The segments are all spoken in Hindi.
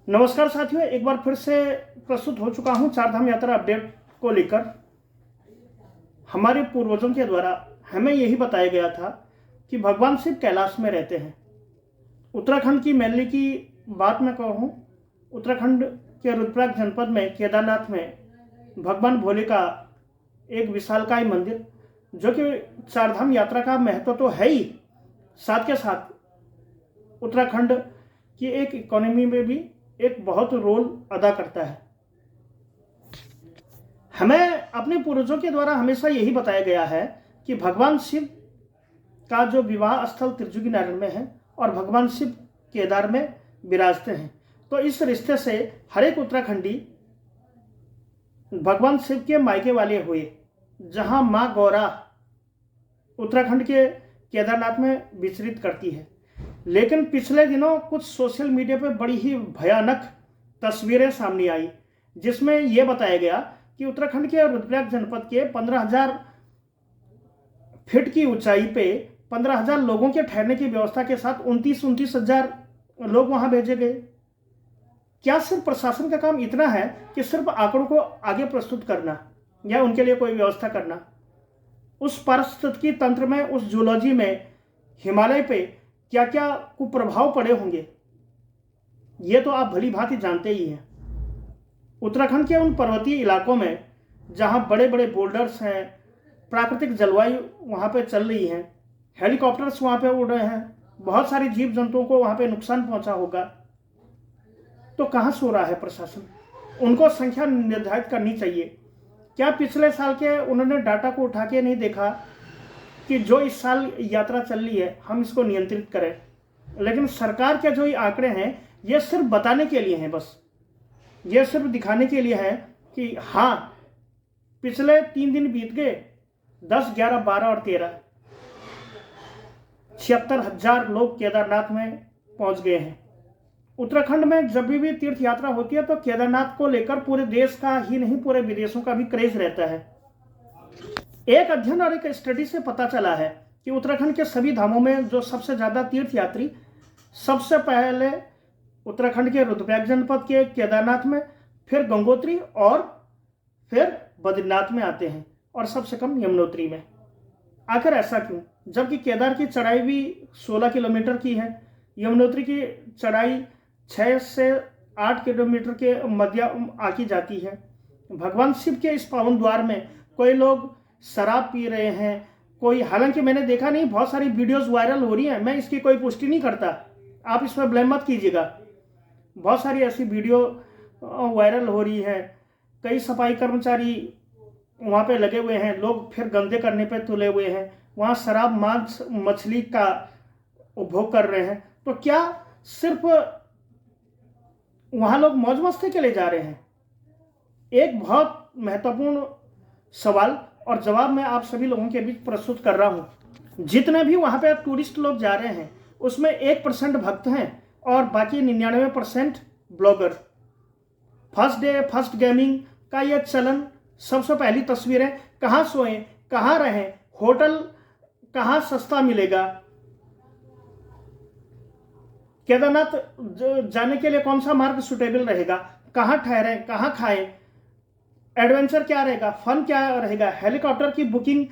नमस्कार साथियों, एक बार फिर से प्रस्तुत हो चुका हूं चारधाम यात्रा अपडेट को लेकर। हमारे पूर्वजों के द्वारा हमें यही बताया गया था कि भगवान शिव कैलाश में रहते हैं। उत्तराखंड की मैनली की बात मैं कहूं, उत्तराखंड के रुद्रप्रयाग जनपद में केदारनाथ में भगवान भोले का एक विशालकाय मंदिर, जो कि चारधाम यात्रा का महत्व तो है ही, साथ के साथ उत्तराखंड की एक इकोनॉमी में भी एक बहुत रोल अदा करता है। हमें अपने पूर्वजों के द्वारा हमेशा यही बताया गया है कि भगवान शिव का जो विवाह स्थल त्रिजुगी नारायण में है और भगवान शिव केदार में विराजते हैं। तो इस रिश्ते से हर एक उत्तराखंडी भगवान शिव के मायके वाले हुए, जहां मां गौरा उत्तराखंड के केदारनाथ में विचरित करती है। लेकिन पिछले दिनों कुछ सोशल मीडिया पर बड़ी ही भयानक तस्वीरें सामने आई, जिसमें यह बताया गया कि उत्तराखंड के रुद्रप्रयाग जनपद के 15,000 फीट की ऊंचाई पे 15,000 लोगों के ठहरने की व्यवस्था के साथ 29,000 लोग वहां भेजे गए। क्या सिर्फ प्रशासन का काम इतना है कि सिर्फ आंकड़ों को आगे प्रस्तुत करना या उनके लिए कोई व्यवस्था करना? उस पारिस्थितिकी तंत्र में, उस जूलॉजी में हिमालय पे क्या क्या कुप्रभाव पड़े होंगे, ये तो आप भली भांति जानते ही हैं। उत्तराखंड के उन पर्वतीय इलाकों में जहां बड़े बड़े बोल्डर्स हैं, प्राकृतिक जलवायु वहां पे चल रही है, हेलीकॉप्टर्स वहां पे उड़ रहे हैं, बहुत सारे जीव जंतुओं को वहां पे नुकसान पहुंचा होगा, तो कहां सो रहा है प्रशासन? उनको संख्या निर्धारित करनी चाहिए। क्या पिछले साल के उन्होंने डाटा को उठा के नहीं देखा कि जो इस साल यात्रा चल रही है हम इसको नियंत्रित करें? लेकिन सरकार के जो ये आंकड़े हैं, ये सिर्फ बताने के लिए हैं, बस ये सिर्फ दिखाने के लिए है कि हाँ, पिछले 3 दिन बीत गए, 10, 11, 12 और 13, 76,000 लोग केदारनाथ में पहुंच गए हैं। उत्तराखंड में जब भी तीर्थ यात्रा होती है तो केदारनाथ को लेकर पूरे देश का ही नहीं, पूरे विदेशों का भी क्रेज रहता है। एक अध्ययन और एक स्टडी से पता चला है कि उत्तराखंड के सभी धामों में जो सबसे ज्यादा तीर्थयात्री सबसे पहले उत्तराखंड के रुद्रप्रयाग जनपद के केदारनाथ में, फिर गंगोत्री और फिर बद्रीनाथ में आते हैं, और सबसे कम यमुनोत्री में। आखिर ऐसा क्यों? जबकि केदार की चढ़ाई भी 16 किलोमीटर की है, यमुनोत्री की चढ़ाई 6 से 8 किलोमीटर के मध्य आकी जाती है। भगवान शिव के इस पावन द्वार में कोई लोग शराब पी रहे हैं, कोई, हालांकि मैंने देखा नहीं, बहुत सारी वीडियोस वायरल हो रही हैं, मैं इसकी कोई पुष्टि नहीं करता, आप इसमें ब्लेम मत कीजिएगा। बहुत सारी ऐसी वीडियो वायरल हो रही है, कई सफाई कर्मचारी वहाँ पे लगे हुए हैं, लोग फिर गंदे करने पे तुले हुए हैं, वहाँ शराब, मांस, मछली का उपभोग कर रहे हैं। तो क्या सिर्फ वहाँ लोग मौज मस्ती के लिए जा रहे हैं? एक बहुत महत्वपूर्ण सवाल और जवाब मैं आप सभी लोगों के बीच प्रस्तुत कर रहा हूँ। जितने भी वहाँ पे टूरिस्ट लोग जा रहे हैं, उसमें 1% भक्त हैं और बाकी 99% blogger. First day first gaming का यह चलन, सबसे पहली तस्वीरें, कहाँ सोएं, कहाँ रहें, होटल कहाँ सस्ता मिलेगा, केदारनाथ जाने के लिए कौन सा मार्ग सुटेबल रहेगा, कहाँ ठहरें, कहाँ खाएं, एडवेंचर क्या रहेगा, फन क्या रहेगा, हेलीकॉप्टर की बुकिंग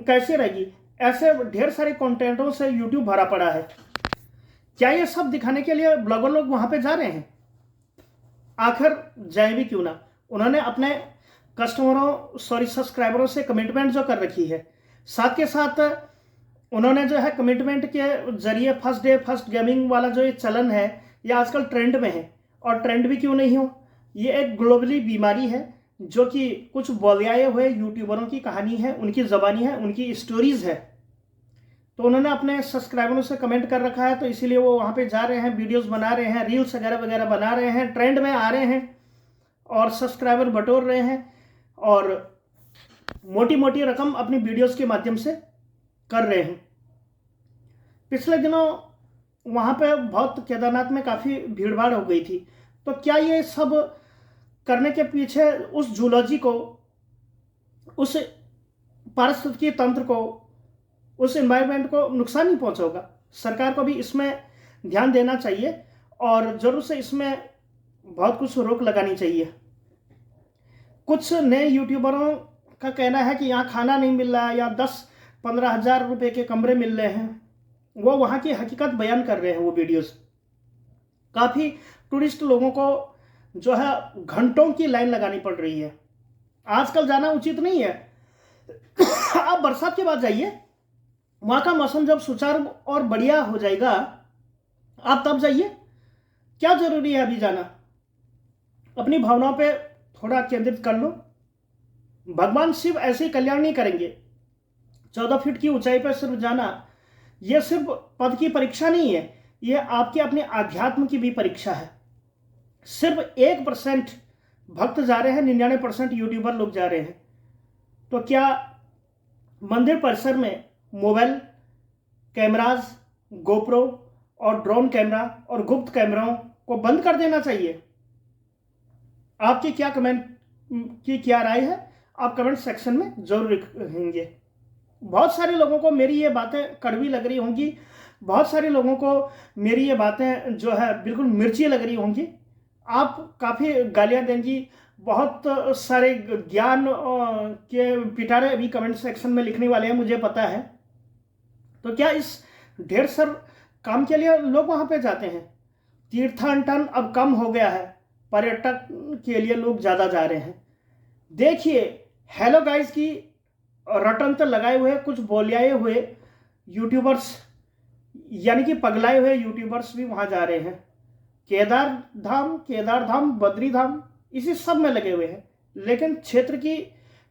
कैसे रहेगी, ऐसे ढेर सारे कंटेंटों से यूट्यूब भरा पड़ा है। क्या ये सब दिखाने के लिए ब्लॉगर लोग वहां पे जा रहे हैं? आखिर जाए भी क्यों ना? उन्होंने अपने सब्सक्राइबरों से कमिटमेंट जो कर रखी है, साथ के साथ उन्होंने जो है कमिटमेंट के जरिए फर्स्ट डे फर्स्ट गेमिंग वाला जो ये चलन है, ये आजकल ट्रेंड में है। और ट्रेंड भी क्यों नहीं हो, ये एक ग्लोबली बीमारी है, जो कि कुछ बौलियाए हुए यूट्यूबरों की कहानी है, उनकी ज़बानी है, उनकी स्टोरीज है। तो उन्होंने अपने सब्सक्राइबरों से कमेंट कर रखा है, तो इसीलिए वो वहाँ पे जा रहे हैं, वीडियोस बना रहे हैं, रील्स वगैरह वगैरह बना रहे हैं, ट्रेंड में आ रहे हैं और सब्सक्राइबर बटोर रहे हैं और मोटी मोटी रकम अपनी वीडियोस के माध्यम से कर रहे हैं। पिछले दिनों वहाँ पे बहुत, केदारनाथ में काफ़ी भीड़ भाड़ हो गई थी। तो क्या ये सब करने के पीछे उस जूलॉजी को, उस पारिस्थितिकी तंत्र को, उस एनवायरनमेंट को नुकसान नहीं पहुंचा होगा? सरकार को भी इसमें ध्यान देना चाहिए और जरूर से इसमें बहुत कुछ रोक लगानी चाहिए। कुछ नए यूट्यूबरों का कहना है कि यहाँ खाना नहीं मिल रहा है या 10-15 हज़ार रुपये के कमरे मिल रहे हैं। वो वहाँ की हकीकत बयान कर रहे हैं वो वीडियोस। काफ़ी टूरिस्ट लोगों को जो है घंटों की लाइन लगानी पड़ रही है। आजकल जाना उचित नहीं है। आप बरसात के बाद जाइए, वहाँ का मौसम जब सुचारू और बढ़िया हो जाएगा आप तब जाइए। क्या जरूरी है अभी जाना? अपनी भावनाओं पे थोड़ा केंद्रित कर लो। भगवान शिव ऐसे ही कल्याण नहीं करेंगे। 14 फीट की ऊंचाई पर सिर्फ जाना यह सिर्फ पद की परीक्षा नहीं है, यह आपके अपने आध्यात्म की भी परीक्षा है। सिर्फ 1% भक्त जा रहे हैं, 99% यूट्यूबर लोग जा रहे हैं। तो क्या मंदिर परिसर में मोबाइल कैमराज, गोप्रो और ड्रोन कैमरा और गुप्त कैमराओं को बंद कर देना चाहिए? आपकी क्या राय है? आप कमेंट सेक्शन में जरूर लिखेंगे। बहुत सारे लोगों को मेरी ये बातें कड़वी लग रही होंगी, बहुत सारे लोगों को मेरी ये बातें जो है बिल्कुल मिर्ची लग रही होंगी। आप काफ़ी गालियाँ देंगी, बहुत सारे ज्ञान के पिटारे अभी कमेंट सेक्शन में लिखने वाले हैं, मुझे पता है। तो क्या इस ढेर सारे काम के लिए लोग वहाँ पे जाते हैं? तीर्थाटन अब कम हो गया है, पर्यटक के लिए लोग ज़्यादा जा रहे हैं। देखिए हेलो गाइस की रटन तो लगाए हुए कुछ बोलियाए हुए यूट्यूबर्स यानी कि पगलाए हुए यूट्यूबर्स भी वहाँ जा रहे हैं। केदार धाम, बद्री धाम, इसी सब में लगे हुए हैं। लेकिन क्षेत्र की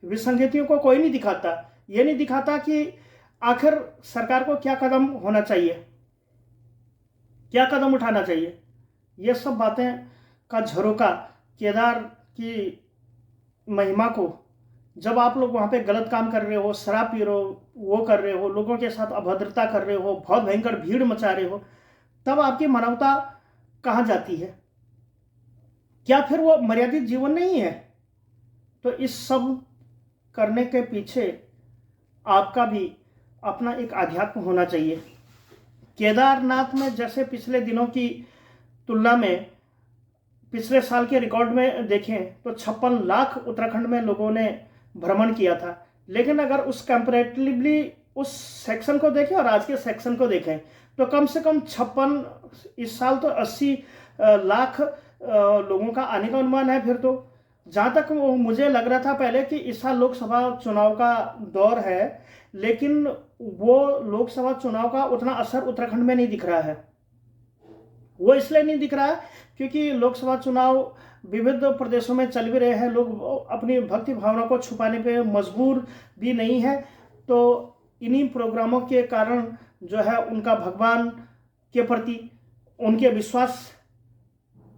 विसंगतियों को कोई नहीं दिखाता। ये नहीं दिखाता कि आखिर सरकार को क्या कदम होना चाहिए, क्या कदम उठाना चाहिए। ये सब बातें का झरोका केदार की महिमा को, जब आप लोग वहाँ पे गलत काम कर रहे हो, शराब पी रहे हो, वो कर रहे हो, लोगों के साथ अभद्रता कर रहे हो, बहुत भयंकर भीड़ मचा रहे हो, तब आपकी मानवता कहाँ जाती है? क्या फिर वो मर्यादित जीवन नहीं है? तो इस सब करने के पीछे आपका भी अपना एक आध्यात्म होना चाहिए। केदारनाथ में जैसे पिछले दिनों की तुलना में पिछले साल के रिकॉर्ड में देखें तो 56 लाख उत्तराखंड में लोगों ने भ्रमण किया था। लेकिन अगर उस कंपैरेटिवली उस सेक्शन को देखें और आज के सेक्शन को देखें तो कम से कम 56, इस साल तो 80 लाख लोगों का आने का अनुमान है। फिर तो जहाँ तक मुझे लग रहा था पहले कि इस साल लोकसभा चुनाव का दौर है, लेकिन वो लोकसभा चुनाव का उतना असर उत्तराखंड में नहीं दिख रहा है। वो इसलिए नहीं दिख रहा है क्योंकि लोकसभा चुनाव विविध प्रदेशों में चल भी रहे हैं, लोग अपनी भक्ति भावना को छुपाने पे मजबूर भी नहीं है। तो इन्हीं प्रोग्रामों के कारण जो है उनका भगवान के प्रति उनके विश्वास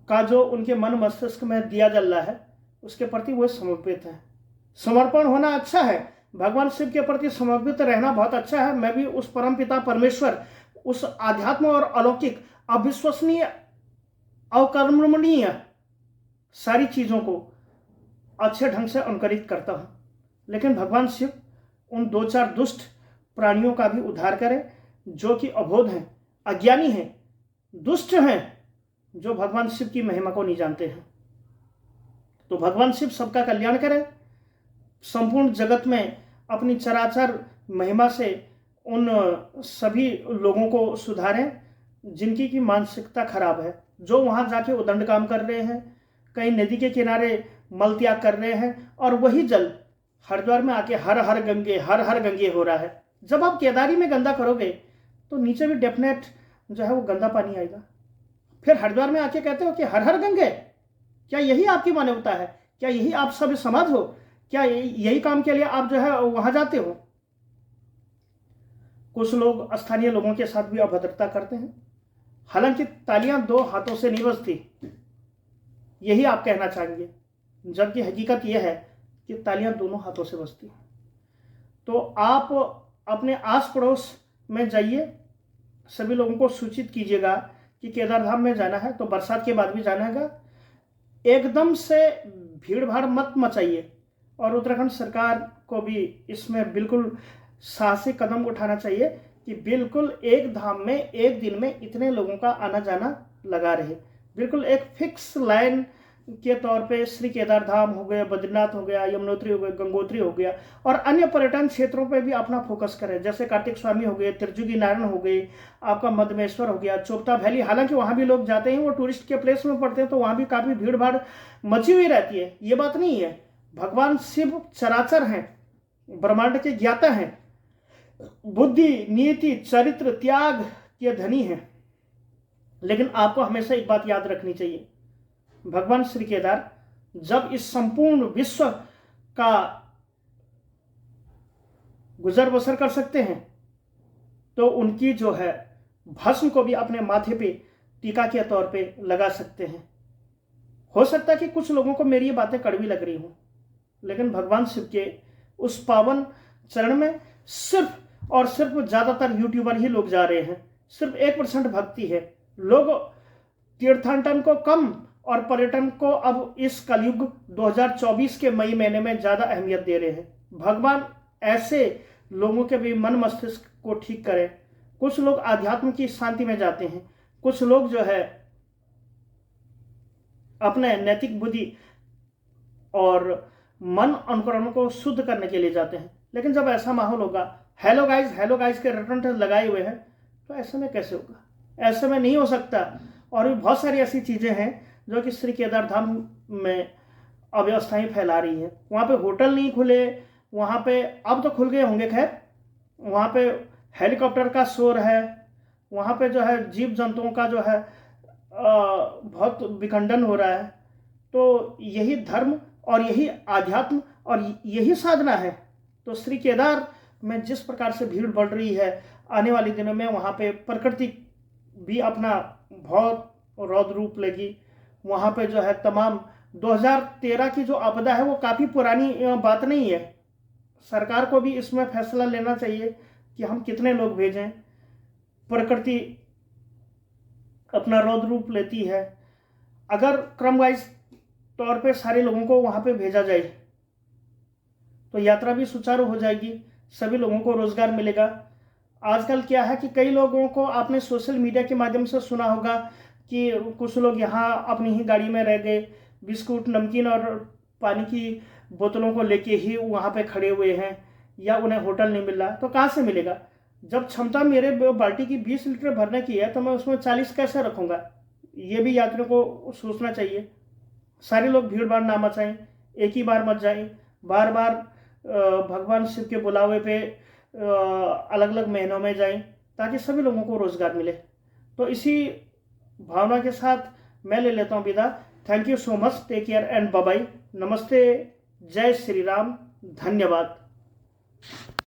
का जो उनके मन मस्तिष्क में दिया जल रहा है उसके प्रति वो समर्पित है। समर्पण होना अच्छा है, भगवान शिव के प्रति समर्पित रहना बहुत अच्छा है। मैं भी उस परमपिता परमेश्वर, उस आध्यात्म और अलौकिक, अविश्वसनीय, अकर्मणीय सारी चीज़ों को अच्छे ढंग से अनुकरित करता हूँ। लेकिन भगवान शिव उन 2-4 दुष्ट प्राणियों का भी उद्धार करें जो कि अबोध हैं, अज्ञानी हैं, दुष्ट हैं, जो भगवान शिव की महिमा को नहीं जानते हैं। तो भगवान शिव सबका कल्याण करें, संपूर्ण जगत में अपनी चराचर महिमा से उन सभी लोगों को सुधारें जिनकी की मानसिकता खराब है, जो वहाँ जाके उदंड काम कर रहे हैं, कहीं नदी के किनारे मल त्याग कर रहे हैं और वही जल हरिद्वार में आके हर हर गंगे हो रहा है। जब आप केदारी में गंदा करोगे तो नीचे भी डेफिनेट जो है वो गंदा पानी आएगा। फिर हरिद्वार में आके कहते हो कि हर हर गंगे, क्या यही आपकी मानवता है? क्या यही आप सब समाज हो? क्या यही काम के लिए आप जो है वहां जाते हो? कुछ लोग स्थानीय लोगों के साथ भी अभद्रता करते हैं। हालांकि तालियां 2 हाथों से नहीं बजती, यही आप कहना चाहेंगे, जबकि हकीकत यह है कि तालियां दोनों हाथों से बजती हैं। तो आप अपने आस पड़ोस में जाइए, सभी लोगों को सूचित कीजिएगा कि केदारधाम में जाना है तो बरसात के बाद भी जाना है। एकदम से भीड़ भाड़ मत मचाइए और उत्तराखंड सरकार को भी इसमें बिल्कुल साहसिक कदम उठाना चाहिए कि बिल्कुल एक धाम में एक दिन में इतने लोगों का आना जाना लगा रहे। बिल्कुल एक फिक्स लाइन के तौर पे श्री केदार धाम हो गया, बद्रीनाथ हो गया, यमुनोत्री हो गया, गंगोत्री हो गया, और अन्य पर्यटन क्षेत्रों पे भी अपना फोकस करें। जैसे कार्तिक स्वामी हो गए, त्रिजुगी नारायण हो गए, आपका मधमेश्वर हो गया, चोपता वैली, हालांकि वहाँ भी लोग जाते हैं, वो टूरिस्ट के प्लेस में पड़ते हैं, तो वहाँ भी काफ़ी भीड़ भाड़ मची हुई रहती है, ये बात नहीं है। भगवान शिव चराचर हैं, ब्रह्मांड के ज्ञाता हैं, बुद्धि, नीति, चरित्र, त्याग के धनी हैं। लेकिन आपको हमेशा एक बात याद रखनी चाहिए, भगवान श्री केदार जब इस संपूर्ण विश्व का गुजर बसर कर सकते हैं, तो उनकी जो है भस्म को भी अपने माथे पे टीका के तौर पे लगा सकते हैं। हो सकता है कि कुछ लोगों को मेरी ये बातें कड़वी लग रही हों, लेकिन भगवान शिव के उस पावन चरण में सिर्फ और सिर्फ ज़्यादातर यूट्यूबर ही लोग जा रहे हैं। सिर्फ 1% भक्ति है। लोग तीर्थाटन को कम और पर्यटन को अब इस कलयुग 2024 के मई महीने में ज़्यादा अहमियत दे रहे हैं। भगवान ऐसे लोगों के भी मन मस्तिष्क को ठीक करें। कुछ लोग आध्यात्म की शांति में जाते हैं, कुछ लोग जो है अपने नैतिक बुद्धि और मन अनुकरण को शुद्ध करने के लिए जाते हैं। लेकिन जब ऐसा माहौल होगा, हेलो गाइस के रिटर्न लगाए हुए हैं, तो ऐसे में कैसे होगा? ऐसे में नहीं हो सकता। और भी बहुत सारी ऐसी चीज़ें हैं जो कि श्री केदार धाम में अव्यवस्थाएं फैला रही हैं। वहाँ पे होटल नहीं खुले, वहाँ पे अब तो खुल गए होंगे खैर, वहाँ पे हेलीकॉप्टर का शोर है, वहाँ पे जो है जीव जंतुओं का जो है बहुत विखंडन हो रहा है। तो यही धर्म और यही आध्यात्म और यही साधना है। तो श्री केदार में जिस प्रकार से भीड़ बढ़ रही है, आने वाले दिनों में वहाँ पे प्रकृति भी अपना बहुत रौद्र रूप लेगी। वहाँ पे जो है तमाम 2013 की जो आपदा है वो काफ़ी पुरानी बात नहीं है। सरकार को भी इसमें फैसला लेना चाहिए कि हम कितने लोग भेजें। प्रकृति अपना रौद्र रूप लेती है। अगर क्रम वाइज तौर पे सारे लोगों को वहाँ पे भेजा जाए तो यात्रा भी सुचारू हो जाएगी, सभी लोगों को रोजगार मिलेगा। आजकल क्या है कि कई लोगों को आपने सोशल मीडिया के माध्यम से सुना होगा कि कुछ लोग यहाँ अपनी ही गाड़ी में रह गए, बिस्कुट, नमकीन और पानी की बोतलों को लेके ही वहाँ पे खड़े हुए हैं, या उन्हें होटल नहीं मिल रहा। तो कहाँ से मिलेगा? जब क्षमता मेरे बाल्टी की 20 लीटर भरने की है तो मैं उसमें 40 कैसे रखूँगा? ये भी यात्रियों को सोचना चाहिए। सारे लोग भीड़ भाड़ ना मचाएं, एक ही बार मच जाएं, बार बार भगवान शिव के बुलावे पे अलग अलग महीनों में जाएं, ताकि सभी लोगों को रोजगार मिले। तो इसी भावना के साथ मैं ले लेता हूँ विदा। Thank you so much, take care and bye bye. नमस्ते, जय श्री राम, धन्यवाद।